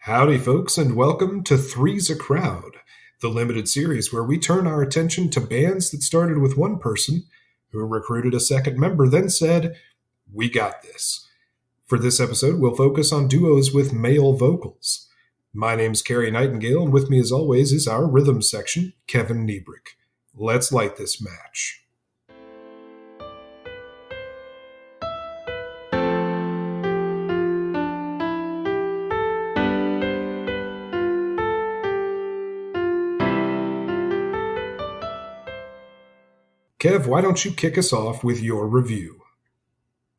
Howdy, folks, and welcome to Three's a Crowd, the limited series where we turn our attention to bands that started with one person who recruited a second member, then said, "We got this." For this episode, we'll focus on duos with male vocals. My name's Cary Nightingale, and with me as always is our rhythm section, Kevin Niebrick. Let's light this match. Kev, why don't you kick us off with your review?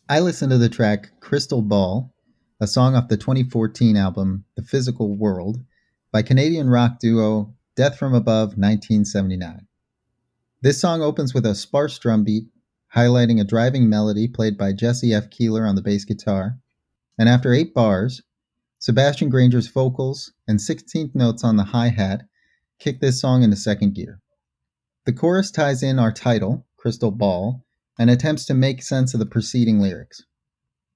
I listened to the track Crystal Ball, a song off the 2014 album The Physical World by Canadian rock duo Death from Above 1979. This song opens with a sparse drum beat, highlighting a driving melody played by Jesse F. Keeler on the bass guitar, and after 8 bars, Sebastian Granger's vocals and 16th notes on the hi-hat kick this song into second gear. The chorus ties in our title, Crystal Ball, and attempts to make sense of the preceding lyrics.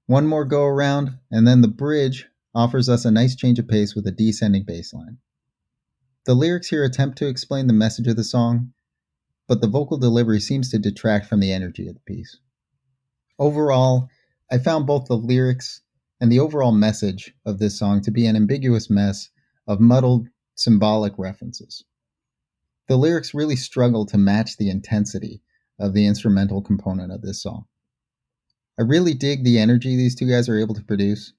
One more go around, and then the bridge offers us a nice change of pace with a descending bass line. The lyrics here attempt to explain the message of the song, but the vocal delivery seems to detract from the energy of the piece. Overall, I found both the lyrics and the overall message of this song to be an ambiguous mess of muddled, symbolic references. The lyrics really struggle to match the intensity of the instrumental component of this song. I really dig the energy these two guys are able to produce,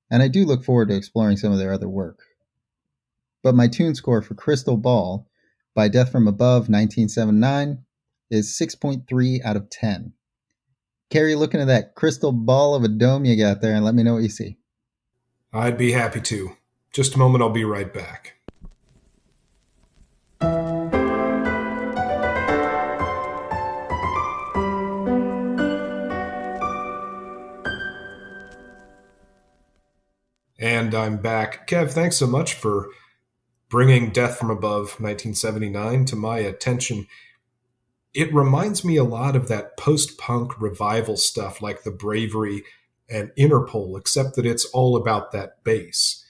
and I do look forward to exploring some of their other work. But my tune score for Crystal Ball by Death from Above 1979 is 6.3 out of 10. Cary, look into that crystal ball of a dome you got there and let me know what you see. I'd be happy to. Just a moment, I'll be right back. And I'm back. Kev, thanks so much for bringing Death from Above 1979 to my attention. It reminds me a lot of that post-punk revival stuff like The Bravery and Interpol, except that it's all about that bass.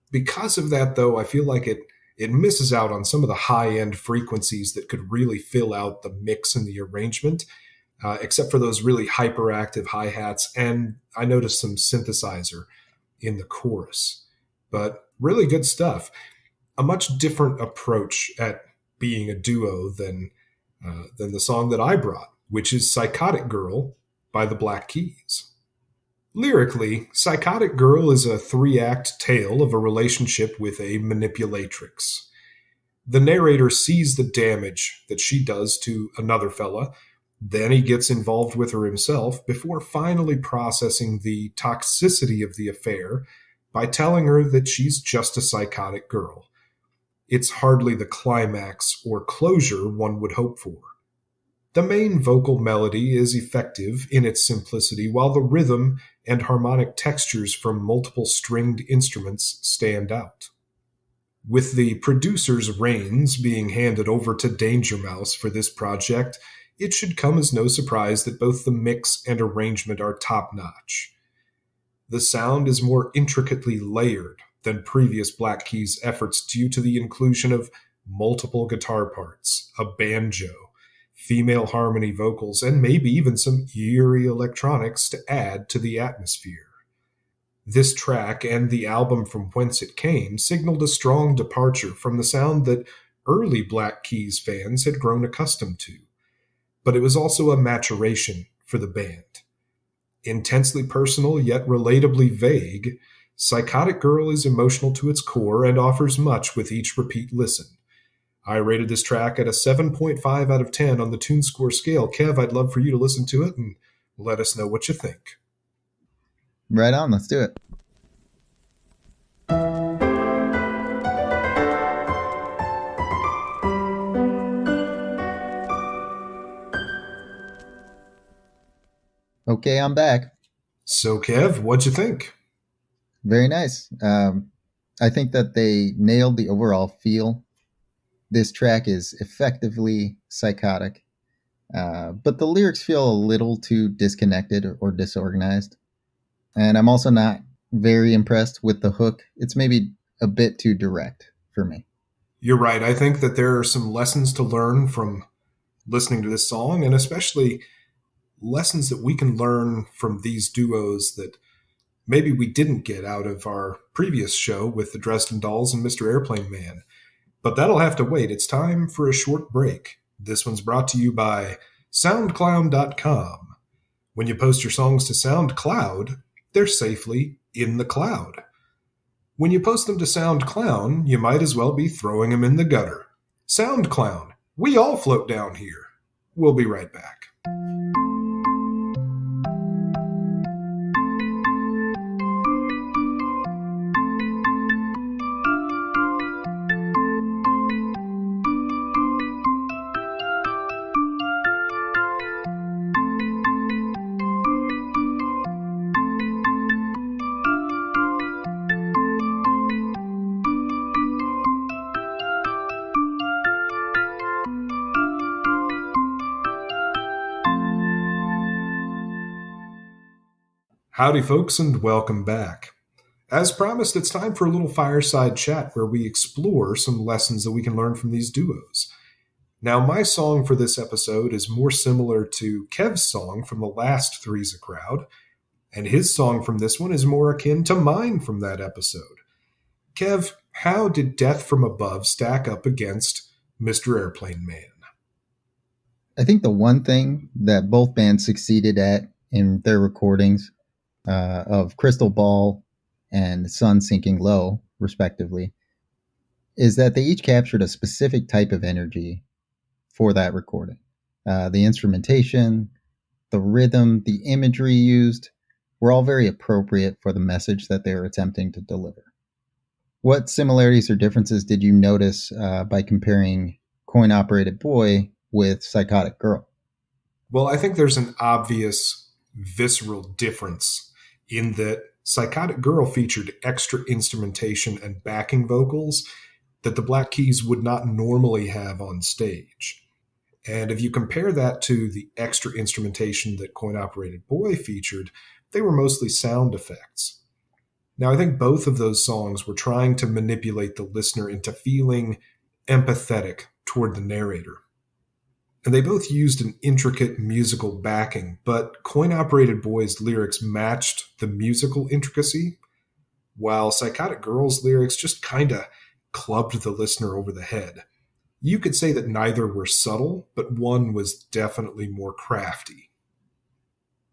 Because of that, though, I feel like it misses out on some of the high-end frequencies that could really fill out the mix and the arrangement, except for those really hyperactive hi-hats, and I noticed some synthesizer in the chorus. But really good stuff. A much different approach at being a duo than the song that I brought, which is Psychotic Girl by the Black Keys. Lyrically, Psychotic Girl is a 3-act tale of a relationship with a manipulatrix. The narrator sees the damage that she does to another fella, then he gets involved with her himself before finally processing the toxicity of the affair by telling her that she's just a psychotic girl. It's hardly the climax or closure one would hope for. The main vocal melody is effective in its simplicity, while the rhythm and harmonic textures from multiple stringed instruments stand out. With the producer's reins being handed over to Danger Mouse for this project, it should come as no surprise that both the mix and arrangement are top-notch. The sound is more intricately layered than previous Black Keys efforts due to the inclusion of multiple guitar parts, a banjo, female harmony vocals, and maybe even some eerie electronics to add to the atmosphere. This track and the album from whence it came signaled a strong departure from the sound that early Black Keys fans had grown accustomed to. But it was also a maturation for the band. Intensely personal yet relatably vague, Psychotic Girl is emotional to its core and offers much with each repeat listen. I rated this track at a 7.5 out of 10 on the tune score scale. Kev, I'd love for you to listen to it and let us know what you think. Right on, let's do it. Okay, I'm back. So, Kev, what'd you think? Very nice. I think that they nailed the overall feel. This track is effectively psychotic, but the lyrics feel a little too disconnected or disorganized. And I'm also not very impressed with the hook. It's maybe a bit too direct for me. You're right. I think that there are some lessons to learn from listening to this song, and especially lessons that we can learn from these duos that maybe we didn't get out of our previous show with the Dresden Dolls and Mr. Airplane Man. But that'll have to wait. It's time for a short break. This one's brought to you by SoundCloud.com. When you post your songs to SoundCloud, they're safely in the cloud. When you post them to SoundCloud, you might as well be throwing them in the gutter. SoundCloud, we all float down here. We'll be right back. Howdy, folks, and welcome back. As promised, it's time for a little fireside chat where we explore some lessons that we can learn from these duos. Now, my song for this episode is more similar to Kev's song from the last Three's a Crowd, and his song from this one is more akin to mine from that episode. Kev, how did Death from Above stack up against Mr. Airplane Man? I think the one thing that both bands succeeded at in their recordings of Crystal Ball and Sun Sinking Low, respectively, is that they each captured a specific type of energy for that recording. The instrumentation, the rhythm, the imagery used were all very appropriate for the message that they were attempting to deliver. What similarities or differences did you notice by comparing Coin Operated Boy with Psychotic Girl? Well, I think there's an obvious visceral difference in that Psychotic Girl featured extra instrumentation and backing vocals that the Black Keys would not normally have on stage. And if you compare that to the extra instrumentation that Coin Operated Boy featured, they were mostly sound effects. Now, I think both of those songs were trying to manipulate the listener into feeling empathetic toward the narrator. And they both used an intricate musical backing, but Coin Operated Boy's lyrics matched the musical intricacy, while Psychotic Girl's lyrics just kind of clubbed the listener over the head. You could say that neither were subtle, but one was definitely more crafty.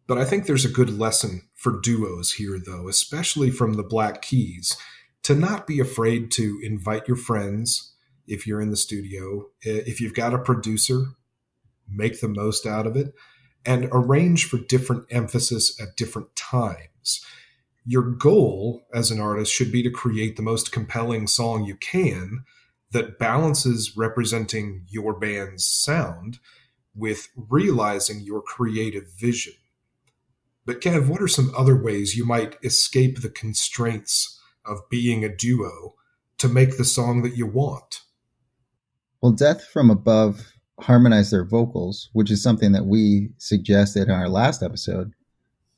But I think there's a good lesson for duos here, though, especially from the Black Keys, to not be afraid to invite your friends if you're in the studio, if you've got a producer, make the most out of it, and arrange for different emphasis at different times. Your goal as an artist should be to create the most compelling song you can that balances representing your band's sound with realizing your creative vision. But Kev, what are some other ways you might escape the constraints of being a duo to make the song that you want? Well, Death from Above harmonize their vocals, which is something that we suggested in our last episode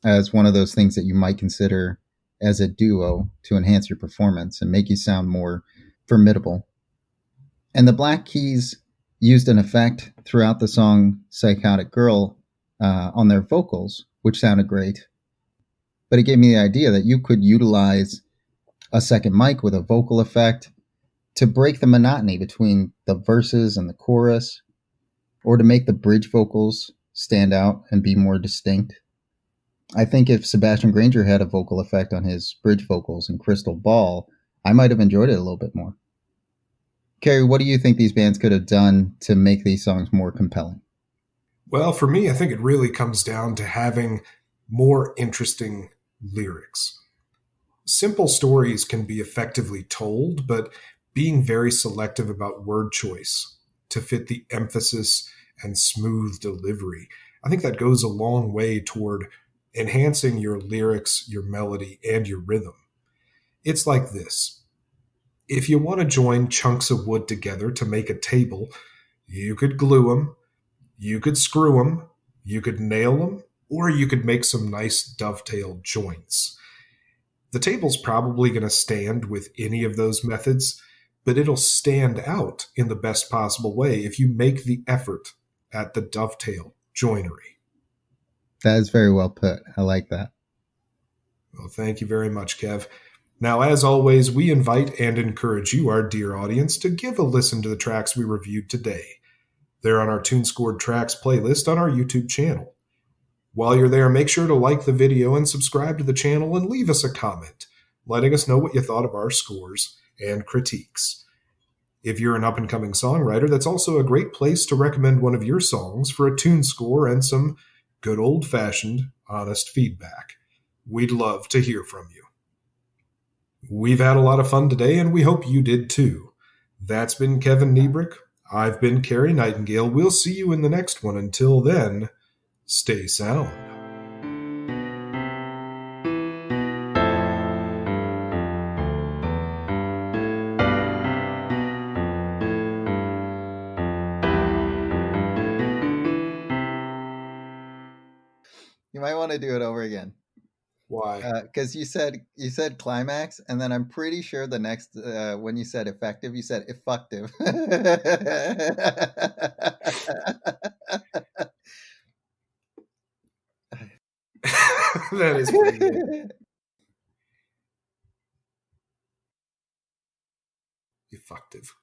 as one of those things that you might consider as a duo to enhance your performance and make you sound more formidable. And the Black Keys used an effect throughout the song Psychotic Girl on their vocals, which sounded great. But it gave me the idea that you could utilize a second mic with a vocal effect to break the monotony between the verses and the chorus, or to make the bridge vocals stand out and be more distinct. I think if Sebastian Granger had a vocal effect on his bridge vocals in Crystal Ball, I might have enjoyed it a little bit more. Cary, what do you think these bands could have done to make these songs more compelling? Well, for me, I think it really comes down to having more interesting lyrics. Simple stories can be effectively told, but being very selective about word choice to fit the emphasis and smooth delivery, I think that goes a long way toward enhancing your lyrics, your melody, and your rhythm. It's like this. If you want to join chunks of wood together to make a table, you could glue them, you could screw them, you could nail them, or you could make some nice dovetail joints. The table's probably going to stand with any of those methods, but it'll stand out in the best possible way if you make the effort at the dovetail joinery. That is very well put. I like that. Well, thank you very much, Kev. Now, as always, we invite and encourage you, our dear audience, to give a listen to the tracks we reviewed today. They're on our Tune Scored Tracks playlist on our YouTube channel. While you're there, make sure to like the video and subscribe to the channel and leave us a comment, letting us know what you thought of our scores and critiques. If you're an up-and-coming songwriter, that's also a great place to recommend one of your songs for a tune score and some good old-fashioned, honest feedback. We'd love to hear from you. We've had a lot of fun today, and we hope you did too. That's been Kevin Niebrick. I've been Cary Nightingale. We'll see you in the next one. Until then, stay sound. You might want to do it over again. Why? Because you said climax, and then I'm pretty sure the next when you said effective, you said effective. That is pretty good. Effective.